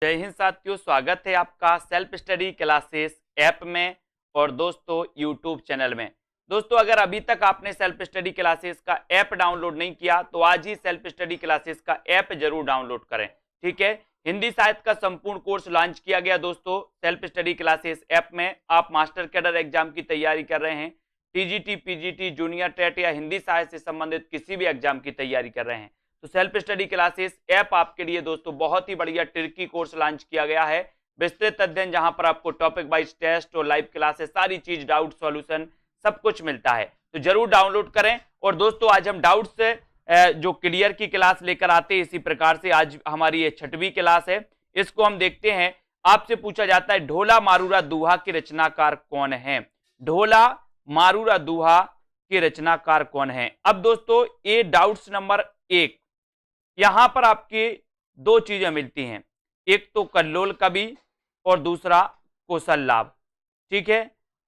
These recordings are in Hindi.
जय हिंद साथियों, स्वागत है आपका सेल्फ स्टडी क्लासेस ऐप में और दोस्तों यूट्यूब चैनल में। दोस्तों अगर अभी तक आपने सेल्फ स्टडी क्लासेस का ऐप डाउनलोड नहीं किया तो आज ही सेल्फ स्टडी क्लासेस का ऐप जरूर डाउनलोड करें। ठीक है, हिंदी साहित्य का संपूर्ण कोर्स लॉन्च किया गया दोस्तों सेल्फ स्टडी क्लासेस ऐप में। आप मास्टर कैडर एग्जाम की तैयारी कर रहे हैं, टीजीटी, पीजीटी, जूनियर टेट या हिंदी साहित्य से संबंधित किसी भी एग्जाम की तैयारी कर रहे हैं तो सेल्फ स्टडी क्लासेस ऐप आपके लिए दोस्तों बहुत ही बढ़िया ट्रिकी कोर्स लॉन्च किया गया है। विस्तृत अध्ययन जहां पर आपको टॉपिक वाइज टेस्ट और लाइव क्लासेस सारी चीज, डाउट सॉल्यूशन सब कुछ मिलता है, तो जरूर डाउनलोड करें। और दोस्तों आज हम डाउट से जो क्लियर की क्लास लेकर आते हैं, इसी प्रकार से आज हमारी ये 6वीं क्लास है। इसको हम देखते हैं। आपसे पूछा जाता है ढोला मारूरा दोहा के रचनाकार कौन है। ढोला मारूरा दोहा के रचनाकार कौन है। अब दोस्तों ये डाउट्स नंबर 1, यहां पर आपकी दो चीजें मिलती हैं, एक तो कल्लोल कवि और दूसरा कौशललाभ। ठीक है,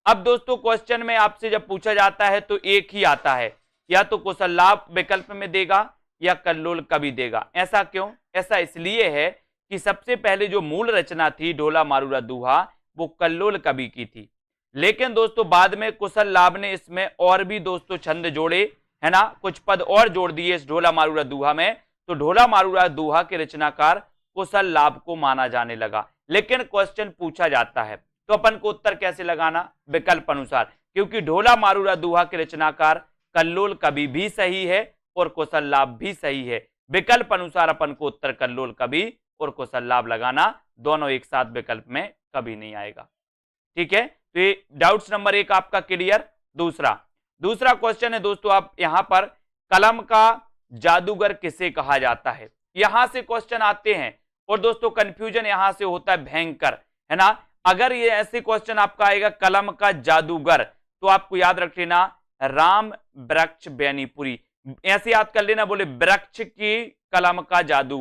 अब दोस्तों क्वेश्चन में आपसे जब पूछा जाता है तो एक ही आता है, या तो कौशललाभ विकल्प में देगा या कल्लोल कवि देगा। ऐसा क्यों? ऐसा इसलिए है कि सबसे पहले जो मूल रचना थी ढोला मारूरा दोहा वो कल्लोल कवि की थी, लेकिन दोस्तों बाद में कौशललाभ ने इसमें और भी दोस्तों छंद जोड़े, है ना, कुछ पद और जोड़ दिए इस ढोला मारूरा दोहा में, तो ढोला मारूरा दोहा के रचनाकार कौशललाभ को माना जाने लगा। लेकिन क्वेश्चन पूछा जाता है तो अपन को उत्तर कैसे लगाना? विकल्प अनुसार, क्योंकि ढोला मारूरा दोहा के रचनाकार कल्लोल कवि भी सही है और कौशललाभ भी सही है। विकल्प अनुसार अपन को उत्तर कल्लोल कवि और कौशललाभ लगाना, दोनों एक साथ विकल्प में कभी नहीं आएगा। ठीक है, तो ये डाउट्स नंबर 1 आपका क्लियर। दूसरा क्वेश्चन है दोस्तों, आप यहां पर कलम का जादूगर किसे कहा जाता है, यहां से क्वेश्चन आते हैं और दोस्तों कंफ्यूजन यहां से होता है भयंकर, है ना। अगर ये ऐसे क्वेश्चन आपका आएगा कलम का जादूगर, तो आपको याद रख लेना राम वृक्ष बेनीपुरी, ऐसे याद कर लेना। बोले वृक्ष की कलम का जादू,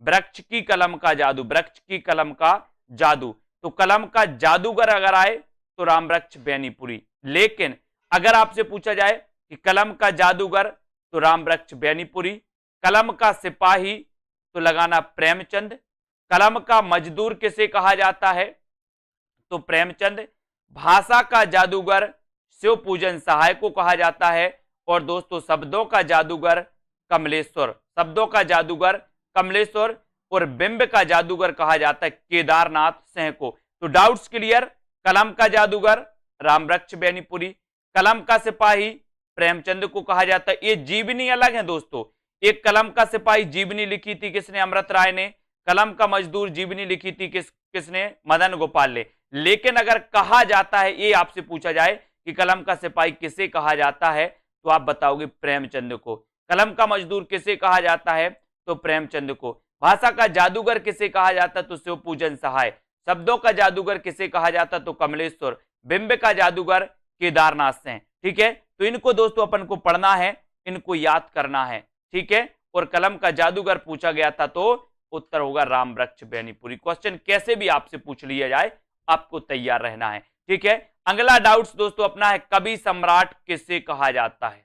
वृक्ष की कलम का जादू, वृक्ष की कलम का जादू, तो कलम का जादूगर अगर आए तो राम वृक्ष बेनीपुरी। लेकिन अगर आपसे पूछा जाए कि कलम का जादूगर तो राम वृक्ष बेनीपुरी, कलम का सिपाही तो लगाना प्रेमचंद, कलम का मजदूर किसे कहा जाता है तो प्रेमचंद, भाषा का जादूगर शिव पूजन सहाय को कहा जाता है, और दोस्तों शब्दों का जादूगर कमलेश्वर, शब्दों का जादूगर कमलेश्वर, और बिंब का जादूगर कहा जाता है केदारनाथ सिंह को। तो डाउट्स क्लियर, कलम का जादूगर राम वृक्ष बेनीपुरी, कलम का सिपाही प्रेमचंद को कहा जाता है। ये जीवनी अलग है दोस्तों, एक कलम का सिपाही जीवनी लिखी थी किसने? अमृत राय ने। कलम का मजदूर जीवनी लिखी थी किसने? मदन गोपाल ने। लेकिन अगर कहा जाता है, ये आपसे पूछा जाए कि कलम का सिपाही किसे कहा जाता है, तो आप बताओगे प्रेमचंद को। कलम का मजदूर किसे कहा जाता है तो प्रेमचंद को। भाषा का जादूगर किसे कहा जाता तो शिव पूजन सहाय, शब्दों का जादूगर किसे कहा जाता तो कमलेश्वर, बिंब का जादूगर केदारनाथ सिंह। ठीक है, तो इनको दोस्तों अपन को पढ़ना है, इनको याद करना है। ठीक है, और कलम का जादूगर पूछा गया था तो उत्तर होगा राम वृक्ष बेनीपुरी। क्वेश्चन कैसे भी आपसे पूछ लिया जाए आपको तैयार रहना है। ठीक है, अगला डाउट्स दोस्तों अपना है कवि सम्राट किसे कहा जाता है।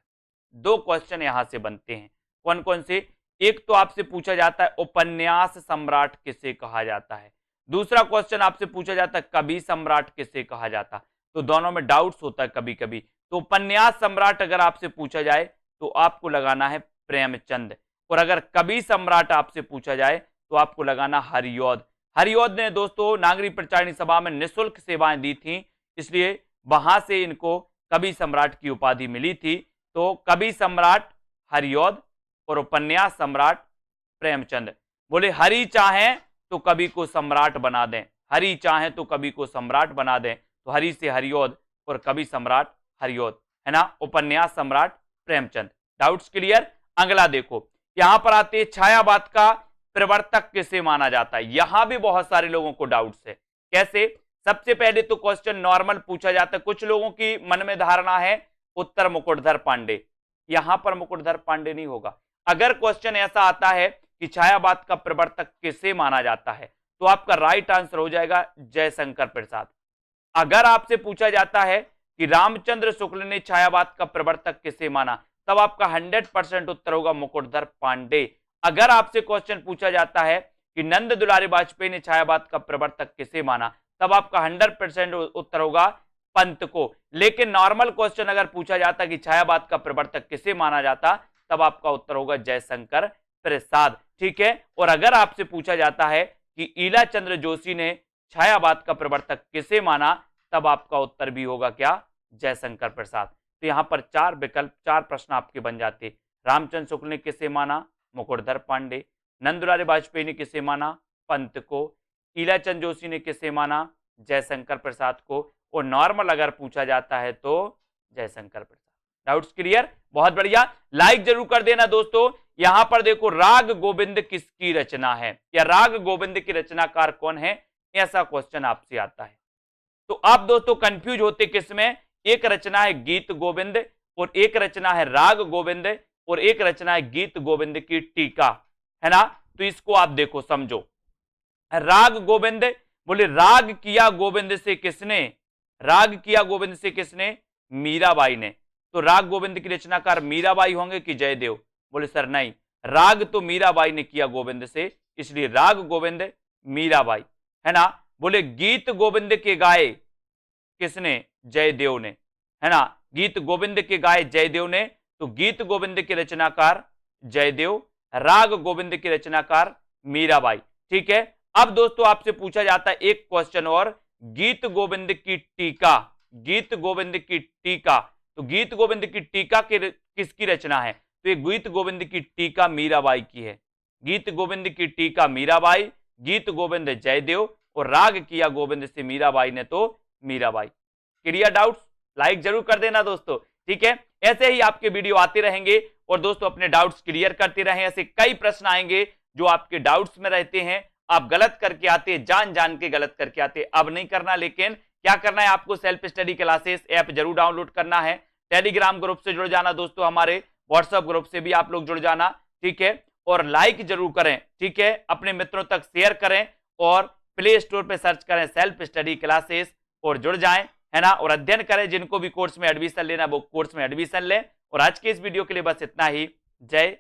दो क्वेश्चन यहां से बनते हैं, कौन कौन से? एक तो आपसे पूछा जाता है उपन्यास सम्राट किसे कहा जाता है, दूसरा क्वेश्चन आपसे पूछा जाता है कवि सम्राट किसे कहा जाता। तो दोनों में डाउट्स होता है कभी कभी। तो उपन्यास सम्राट अगर आपसे पूछा जाए तो आपको लगाना है प्रेमचंद, और अगर कवि सम्राट आपसे पूछा जाए तो आपको लगाना हरिऔध। हरिऔध ने दोस्तों नागरिक प्रचारिणी सभा में निःशुल्क सेवाएं दी थी, इसलिए वहां से इनको कवि सम्राट की उपाधि मिली थी। तो कवि सम्राट हरिऔध और उपन्यास सम्राट प्रेमचंद। बोले हरि चाहे तो कवि को सम्राट बना दें, हरि चाहे तो कवि को सम्राट बना दें, तो हरि से हरिऔध और कवि सम्राट हरिऔध, है ना, उपन्यास सम्राट प्रेमचंद। Doubts clear. अगला देखो, यहां पर आते छायावाद का प्रवर्तक किसे माना जाता है। यहां भी बहुत सारे लोगों को डाउट्स है, कैसे? सबसे पहले तो क्वेश्चन नॉर्मल पूछा जाता है, कुछ लोगों की मन में धारणा है उत्तर मुकुटधर पांडे, यहां पर मुकुटधर पांडे नहीं होगा। अगर क्वेश्चन ऐसा आता है कि छायावाद का प्रवर्तक किसे माना जाता है तो आपका राइट आंसर हो जाएगा जयशंकर प्रसाद। अगर आपसे पूछा जाता है कि रामचंद्र शुक्ल ने छायावाद का प्रवर्तक किसे माना, तब आपका 100% उत्तर होगा मुकुटधर पांडे। अगर आपसे क्वेश्चन पूछा जाता है कि नंद दुलारी वाजपेयी ने छायावाद का प्रवर्तक किसे माना, तब आपका 100% उत्तर होगा पंत को। लेकिन नॉर्मल क्वेश्चन अगर पूछा जाता कि छायावाद का प्रवर्तक किसे माना जाता, तब आपका उत्तर होगा जयशंकर प्रसाद। ठीक है, और अगर आपसे पूछा जाता है कि ईला चंद्र जोशी ने छायावाद का प्रवर्तक किसे माना, तब आपका उत्तर भी होगा क्या, जयशंकर प्रसाद। तो यहां पर 4 विकल्प, 4 प्रश्न आपके बन जाते। रामचंद्र शुक्ल ने किसे माना, मुकुटधर पांडे। नंद दुलारी वाजपेयी ने किसे माना, पंत को। ईला चंद्र जोशी ने किसे माना, जयशंकर प्रसाद को। और नॉर्मल अगर पूछा जाता है तो जयशंकर प्रसाद। डाउट्स क्लियर, बहुत बढ़िया, लाइक जरूर कर देना दोस्तों। यहां पर देखो राग गोविंद किसकी रचना है, या राग गोविंद की रचनाकार कौन है, ऐसा क्वेश्चन आपसे आता है। तो आप दोस्तों कंफ्यूज होते किसमें, एक रचना है गीत गोविंद और एक रचना है राग गोविंद और एक रचना है गीत गोविंद की टीका, है ना। तो इसको आप देखो समझो। राग गोविंद, बोले राग किया गोविंद से किसने, राग किया गोविंद से किसने, मीराबाई ने। तो राग गोविंद की रचनाकार मीराबाई होंगे कि जयदेव, बोले सर नहीं, राग तो मीराबाई ने किया गोविंद से, इसलिए राग गोविंद मीराबाई, है ना। बोले गीत गोविंद के गाए किसने, जयदेव ने, है ना। गीत गोविंद के गाए जयदेव ने, तो गीत गोविंद के रचनाकार जयदेव, राग गोविंद की रचनाकार मीराबाई। ठीक है, अब दोस्तों आपसे पूछा जाता है एक क्वेश्चन और, गीत गोविंद की टीका, गीत गोविंद की टीका, तो गीत गोविंद की टीका किसकी रचना है, तो ये गीत गोविंद की टीका मीराबाई की है। गीत गोविंद की टीका मीराबाई, गीत गोविंद जयदेव और राग किया गोविंद से मीराबाई ने, तो मीराबाई। क्लियर डाउट्स, लाइक जरूर कर देना दोस्तों। ठीक है, ऐसे ही आपके वीडियो आते रहेंगे और दोस्तों अपने डाउट्स क्लियर करते रहें। ऐसे कई प्रश्न आएंगे जो आपके डाउट्स में रहते हैं, आप गलत करके आते, जान जान के गलत करके आते। अब नहीं करना, लेकिन क्या करना है आपको, सेल्फ स्टडी क्लासेस ऐप जरूर डाउनलोड करना है। टेलीग्राम ग्रुप से जुड़ जाना दोस्तों, हमारे व्हाट्सएप ग्रुप से भी आप लोग जुड़ जाना। ठीक है, और लाइक जरूर करें। ठीक है, अपने मित्रों तक शेयर करें और प्ले स्टोर पे सर्च करें सेल्फ स्टडी क्लासेस और जुड़ जाएं, है ना। और अध्ययन करें, जिनको भी कोर्स में एडमिशन लेना वो कोर्स में एडमिशन लें। और आज के इस वीडियो के लिए बस इतना ही। जय